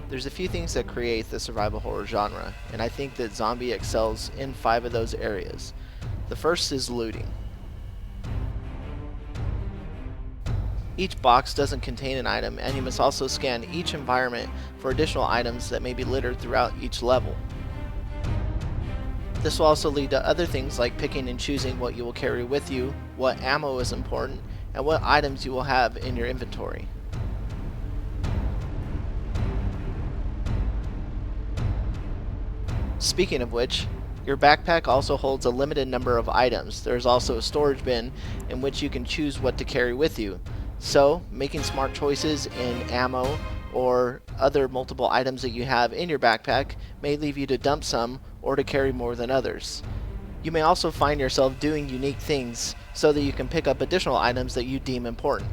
There's a few things that create the survival horror genre, and I think that Zombie excels in 5 of those areas. The first is looting. Each box doesn't contain an item, and you must also scan each environment for additional items that may be littered throughout each level. This will also lead to other things like picking and choosing what you will carry with you, what ammo is important, and what items you will have in your inventory. Speaking of which, your backpack also holds a limited number of items. There is also a storage bin in which you can choose what to carry with you. So, making smart choices in ammo or other multiple items that you have in your backpack may leave you to dump some or to carry more than others. You may also find yourself doing unique things so that you can pick up additional items that you deem important.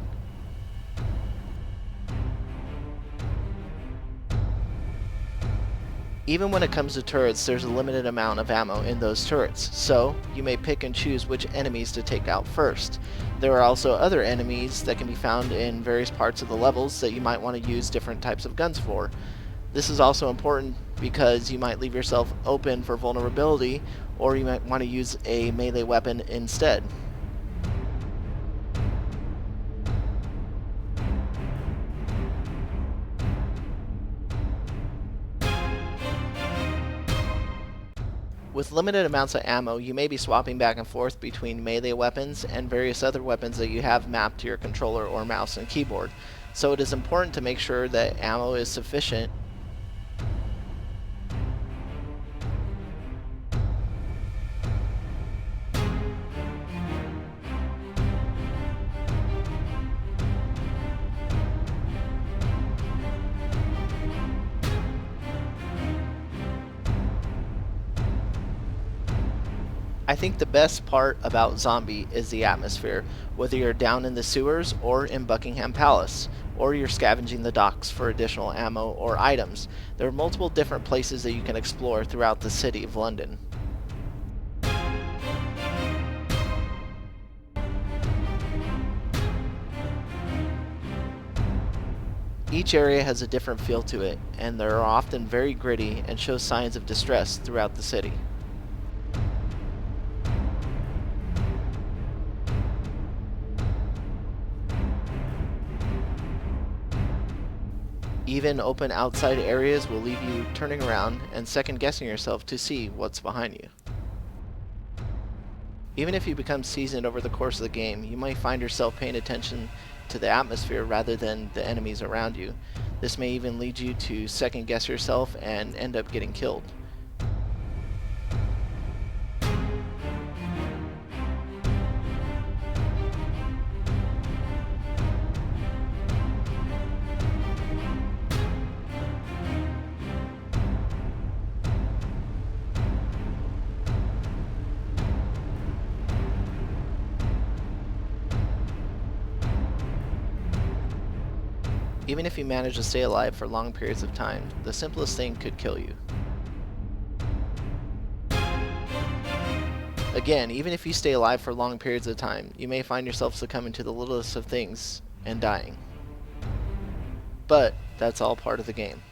Even when it comes to turrets, there's a limited amount of ammo in those turrets, so you may pick and choose which enemies to take out first. There are also other enemies that can be found in various parts of the levels that you might want to use different types of guns for. This is also important because you might leave yourself open for vulnerability, or you might want to use a melee weapon instead. With limited amounts of ammo, you may be swapping back and forth between melee weapons and various other weapons that you have mapped to your controller or mouse and keyboard, so it is important to make sure that ammo is sufficient. I think the best part about Zombie is the atmosphere, whether you're down in the sewers or in Buckingham Palace, or you're scavenging the docks for additional ammo or items. There are multiple different places that you can explore throughout the city of London. Each area has a different feel to it, and they are often very gritty and show signs of distress throughout the city. Even open outside areas will leave you turning around and second guessing yourself to see what's behind you. Even if you become seasoned over the course of the game, you might find yourself paying attention to the atmosphere rather than the enemies around you. This may even lead you to second guess yourself and end up getting killed. Even if you manage to stay alive for long periods of time, the simplest thing could kill you. Again, even if you stay alive for long periods of time, you may find yourself succumbing to the littlest of things and dying. But that's all part of the game.